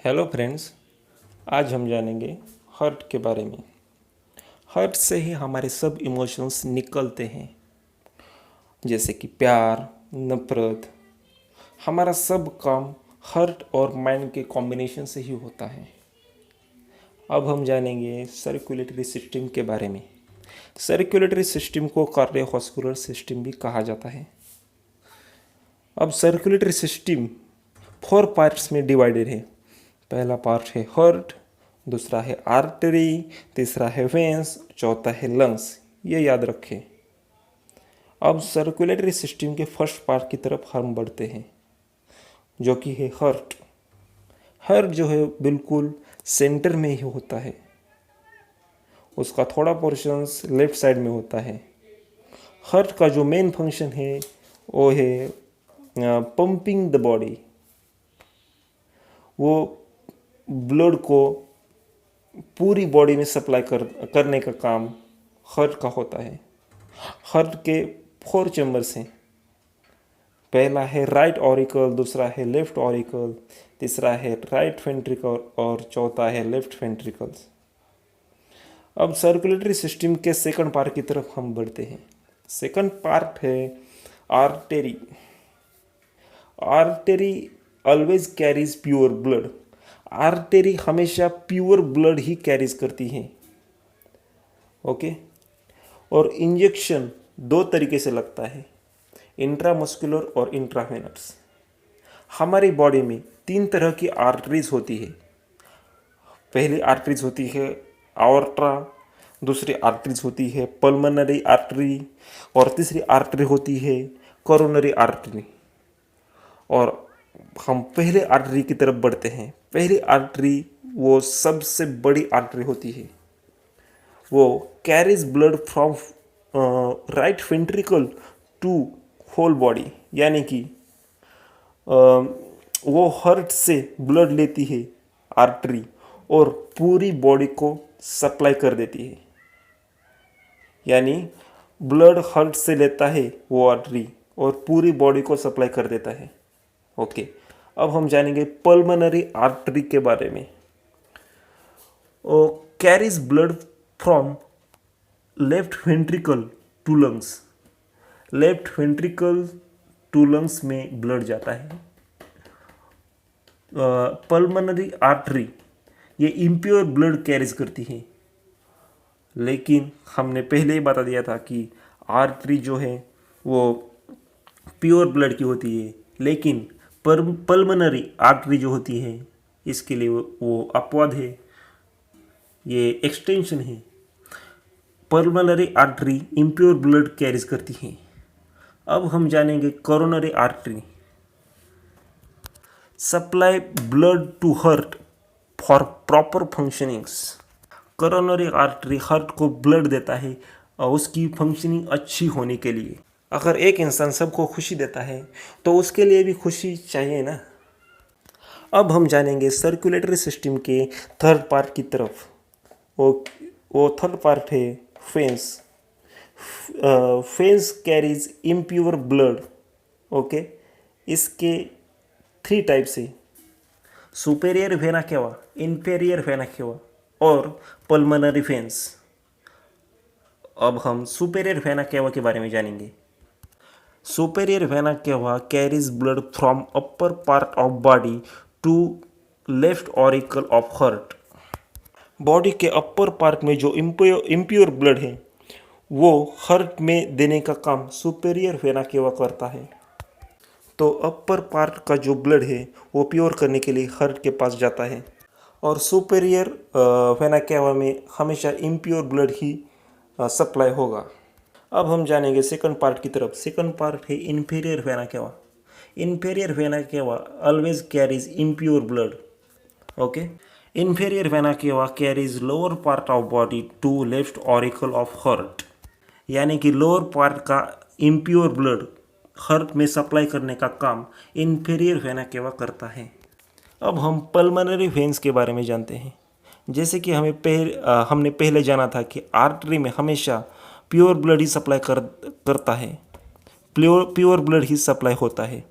Hello friends. आज हम जानेंगे हर्ट के बारे में। हर्ट से ही हमारे सब इमोशंस निकलते हैं, जैसे कि प्यार, नफरत। हमारा सब काम हर्ट और माइंड के कॉम्बिनेशन से ही होता है। अब हम जानेंगे सर्कुलेटरी सिस्टम के बारे में। सर्कुलेटरी सिस्टम को कार्डियोवास्कुलर सिस्टम भी कहा जाता है। अब सर्कुलेटरी सिस्टम 4 पार्ट्स में डिवाइडेड है। पहला पार्ट है हार्ट, दूसरा है आर्टरी, तीसरा है वेंस, चौथा है लंग्स। ये याद रखें। अब सर्कुलेटरी सिस्टम के फर्स्ट पार्ट की तरफ हम बढ़ते हैं, जो कि है हार्ट। हार्ट जो है बिल्कुल सेंटर में ही होता है। उसका थोड़ा पोर्शंस लेफ्ट साइड में होता है। हार्ट का जो मेन फंक्शन है वो है पंपिंग द बॉडी। वो ब्लड को पूरी बॉडी में सप्लाई करने का काम हार्ट का होता है। हार्ट के 4 चैम्बर्स हैं। पहला है राइट ऑरिकल, दूसरा है लेफ्ट ऑरिकल, तीसरा है राइट वेंट्रिकल और चौथा है लेफ्ट वेंट्रिकल्स। अब सर्कुलेटरी सिस्टम के सेकंड पार्ट की तरफ हम बढ़ते हैं। सेकंड पार्ट है artery. Artery always carries pure blood. Artery हमेशा प्योर ब्लड ही कैरीज करती है। ओके। और इंजेक्शन 2 तरीके से लगता है, इंट्रामस्कुलर और इंट्रावेनस। हमारी बॉडी में 3 तरह की आर्टरीज होती है। पहली आर्टरीज होती है आवर्टा, दूसरी आर्टरीज होती है पल्मोनरी आर्टरी और तीसरी आर्टरी होती है कोरोनरी आर्टरी। और हम पहले आर्टरी की तरफ बढ़ते हैं। पहली आर्टरी वो सबसे बड़ी आर्टरी होती है। वो carries blood from right ventricle to whole body, यानी कि वो हार्ट से ब्लड लेती है आर्टरी और पूरी बॉडी को सप्लाई कर देती है। यानी ब्लड हार्ट से लेता है वो आर्टरी और पूरी बॉडी को सप्लाई कर देता है। ओके। अब हम जानेंगे पल्मोनरी आर्टरी के बारे में। Carries blood from left ventricle to lungs. Left ventricle to lungs में ब्लड जाता है। पल्मोनरी आर्टरी ये इम्प्योर ब्लड कैरीज करती है, लेकिन हमने पहले ही बता दिया था कि आर्टरी जो है वो प्योर ब्लड की होती है, लेकिन पल्मोनरी आर्टरी जो होती है इसके लिए वो अपवाद है, ये एक्सटेंशन है। Pulmonary artery impure blood carries करती है। अब हम जानेंगे coronary artery. Supply blood to heart for proper functionings. Coronary artery heart को ब्लड देता है और उसकी फंक्शनिंग अच्छी होने के लिए। अगर एक इंसान सबको खुशी देता है तो उसके लिए भी खुशी चाहिए ना। अब हम जानेंगे सर्कुलेटरी सिस्टम के थर्ड पार्ट की तरफ। वो थर्ड पार्ट है fence. Fence carries impure blood. Okay. इसके 3 टाइप्स है, सुपेरियर वेना केवा, इंफेरियर वेना केवा और पल्मोनरी वेन्स। अब हम सुपेरियर वेना केवा के बारे में जानेंगे। Superior vena cava carries blood from upper part of body to left auricle of heart. Body के अपर पार्ट में जो इम्प्योर ब्लड है वो हार्ट में देने का काम सुपेरियर वेना केवा करता है। तो अपर पार्ट का जो ब्लड है वो प्योर करने के लिए हार्ट के पास जाता है और सुपेरियर वेना केवा में हमेशा इम्प्योर ब्लड ही सप्लाई होगा। अब हम जानेंगे सेकंड पार्ट की तरफ। सेकंड पार्ट है inferior vena cava. Inferior vena cava always carries impure blood. Okay. Inferior vena cava carries lower part of body to left auricle of heart, यानी कि lower part का इम्प्योर ब्लड हार्ट में supply करने का काम inferior vena केवा करता है। अब हम पल्मोनरी वेन्स के बारे में जानते हैं। जैसे कि हमने पहले जाना था कि आर्टरी में हमेशा प्योर ब्लड ही सप्लाई करता है, प्योर ब्लड ही सप्लाई होता है।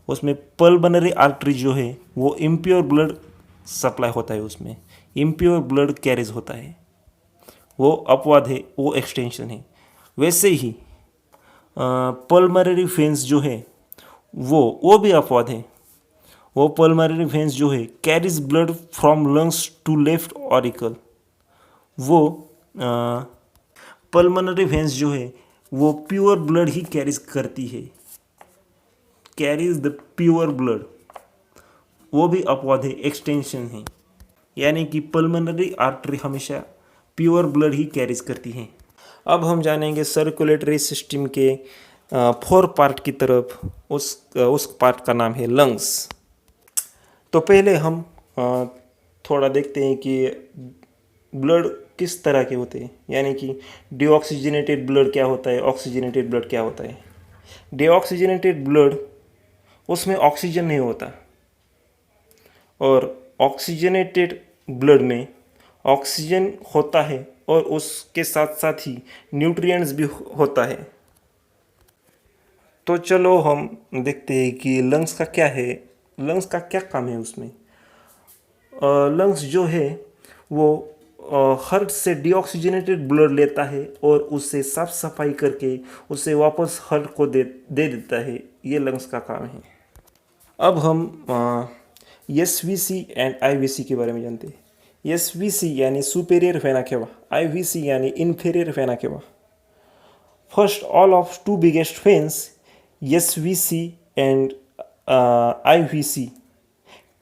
उसमें पल्मोनरी आर्टरी जो है वो इम्प्योर ब्लड सप्लाई होता है उसमें, इम्प्योर ब्लड कैरेज होता है। वो अपवाद है, वो एक्सटेंशन है। वैसे ही पल्मोनरी वेन्स जो है वो भी अपवाद है। वो पल्मोनरी वेन्स जो है carries blood from lungs to left auricle. वो पल्मोनरी वेन्स जो है वो प्योर ब्लड ही कैरीज करती है, कैरीज द प्योर ब्लड। वो भी अपवाद है, एक्सटेंशन है। यानी कि पल्मोनरी आर्टरी हमेशा प्योर ब्लड ही कैरीज करती है। अब हम जानेंगे सर्कुलेटरी सिस्टम के 4 पार्ट की तरफ। उस पार्ट का नाम है लंग्स। तो पहले हम थोड़ा देखते हैं कि ब्लड किस तरह के होते हैं, यानी कि डीऑक्सीजनेटेड ब्लड क्या होता है, ऑक्सीजनेटेड ब्लड क्या होता है। डीऑक्सीजनेटेड ब्लड उसमें ऑक्सीजन नहीं होता, और ऑक्सीजनेटेड ब्लड में ऑक्सीजन होता है और उसके साथ साथ ही न्यूट्रिएंट्स भी होता है। तो चलो हम देखते हैं कि लंग्स का क्या है, लंग्स का क्या काम है उसमें। लंग्स जो है वो हार्ट से डीऑक्सीजनेटेड ब्लड लेता है और उससे साफ सफाई करके उसे वापस हार्ट को दे देता है। ये लंग्स का काम है। अब हम एसवीसी एंड आईवीसी के बारे में जानते हैं। एसवीसी यानी सुपेरियर वेना केवा, आईवीसी यानी इन्फीरियर वेना केवा। First, all of 2 biggest veins, SVC and IVC,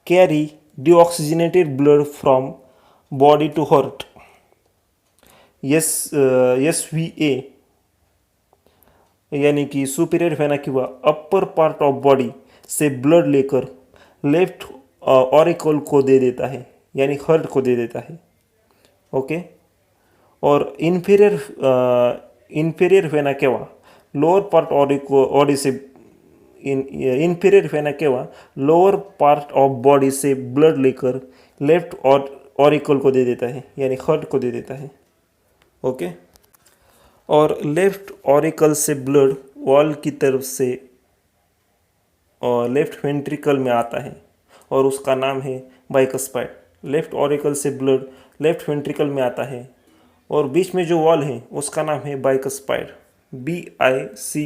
carry deoxygenated blood from body to heart. SVA यानी कि सुपीरियर वेना किंवा अपर पार्ट ऑफ बॉडी से ब्लड लेकर लेफ्ट ऑरिकल को दे देता है, यानी हार्ट को दे देता है। ओके। और inferior vena cava lower part body से inferior vena cava lower part of body से ब्लड लेकर लेफ्ट ऑरिकल को दे देता है, यानी हार्ट को दे देता है। ओके। और लेफ्ट ऑरिकल से ब्लड वॉल की तरफ से लेफ्ट वेंट्रिकल में आता है और उसका नाम है बाइकस्पाइड। लेफ्ट ऑरिकल से ब्लड लेफ्ट वेंट्रिकल में आता है और बीच में जो वॉल है उसका नाम है बाइकस्पाइड, BICUSPID।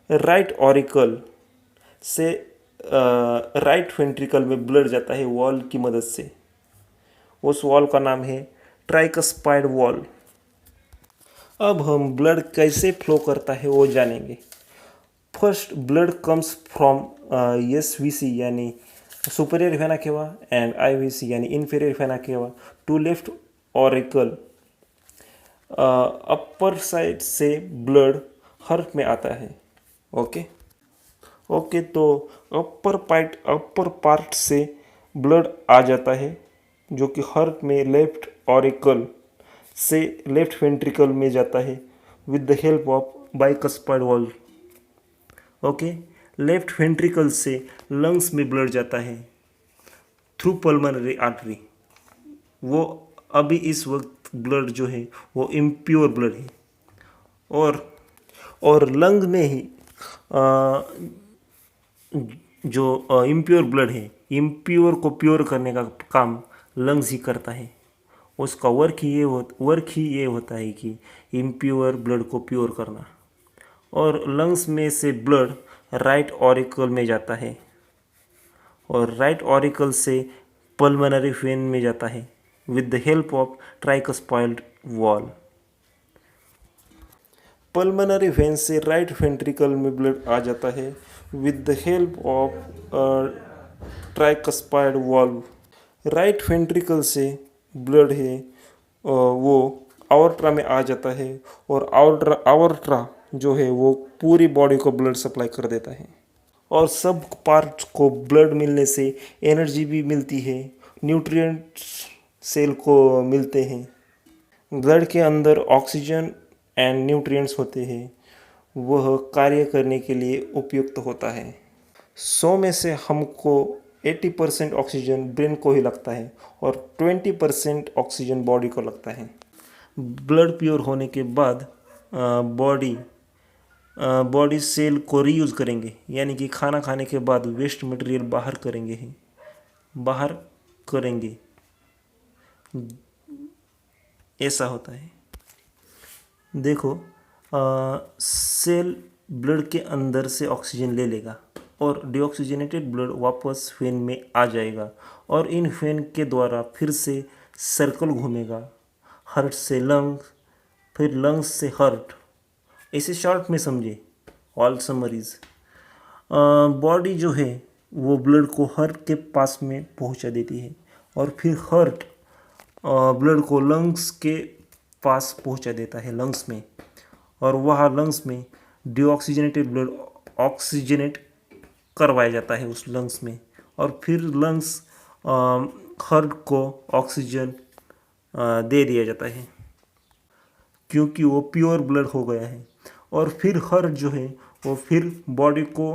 राइट ऑरिकल से राइट वेंट्रिकल में ब्लड जाता है वॉल की मदद से। उस वॉल का नाम है ट्राइकस्पाइड वॉल। अब हम ब्लड कैसे फ्लो करता है वो जानेंगे। First, blood comes from SVC यानी superior vena cava and IVC यानी inferior vena cava to left auricle. Upper side से ब्लड हार्ट में आता है। ओके। तो अपर पार्ट से ब्लड आ जाता है जो कि हार्ट में लेफ्ट ऑरिकल से लेफ्ट वेंट्रिकल में जाता है with the help of bicuspid valve. Okay. Left ventricle से लंग्स में ब्लड जाता है थ्रू पल्मोनरी आर्टरी। वो अभी इस वक्त ब्लड जो है वो इम्प्योर ब्लड है, और लंग में ही जो इम्प्योर ब्लड है, इम्प्योर को प्योर करने का काम लंग्स ही करता है। उसका वर्क ही ये होता है कि इम्प्योर ब्लड को प्योर करना। और लंग्स में से ब्लड राइट ऑरिकल में जाता है और राइट ऑरिकल से पल्मोनरी वेन में जाता है with the help of tricuspid valve. Pulmonary vein से राइट वेंट्रिकल में ब्लड आ जाता है with the help of tricuspid valve. Right ventricle से ब्लड है वो आवर्ट्रा में आ जाता है और आवर्ट्रा जो है वो पूरी बॉडी को ब्लड सप्लाई कर देता है। और सब पार्ट्स को ब्लड मिलने से एनर्जी भी मिलती है, न्यूट्रिएंट्स सेल को मिलते हैं। ब्लड के अंदर ऑक्सीजन एंड न्यूट्रिएंट्स होते हैं, वह कार्य करने के लिए उपयुक्त होता है। 100 में से हमको 80% ऑक्सीजन ब्रेन को ही लगता है और 20% ऑक्सीजन बॉडी को लगता है। ब्लड प्योर होने के बाद बॉडी सेल को रीयूज़ करेंगे, यानी कि खाना खाने के बाद वेस्ट मटेरियल बाहर करेंगे ही। बाहर करेंगे, ऐसा होता है। देखो, सेल ब्लड के अंदर से ऑक्सीजन ले लेगा और डिऑक्सीजनेटेड ब्लड वापस वेन में आ जाएगा और इन वेन के द्वारा फिर से सर्कल घूमेगा, हार्ट से लंग्स, फिर लंग्स से हार्ट। इसे शॉर्ट में समझे, ऑल समरीज। बॉडी जो है वो ब्लड को हार्ट के पास में पहुंचा देती है और फिर हार्ट ब्लड को लंग्स के पास पहुंचा देता है, लंग्स में, और वहाँ लंग्स में डिऑक्सीजनेटेड ब्लड ऑक्सीजनेट करवाया जाता है उस लंग्स में और फिर लंग्स हार्ट को ऑक्सीजन दे दिया जाता है क्योंकि वो प्योर ब्लड हो गया है। और फिर हार्ट जो है वो फिर बॉडी को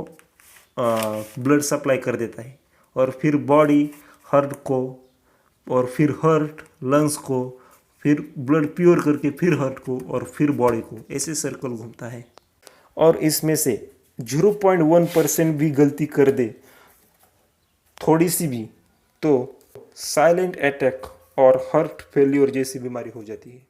ब्लड सप्लाई कर देता है और फिर बॉडी हार्ट को और फिर हार्ट लंग्स को, फिर ब्लड प्योर करके फिर हार्ट को और फिर बॉडी को, ऐसे सर्कल घूमता है। और इसमें से 0.1% भी गलती कर दे, थोड़ी सी भी, तो साइलेंट अटैक और हार्ट फेल्योर जैसी बीमारी हो जाती है।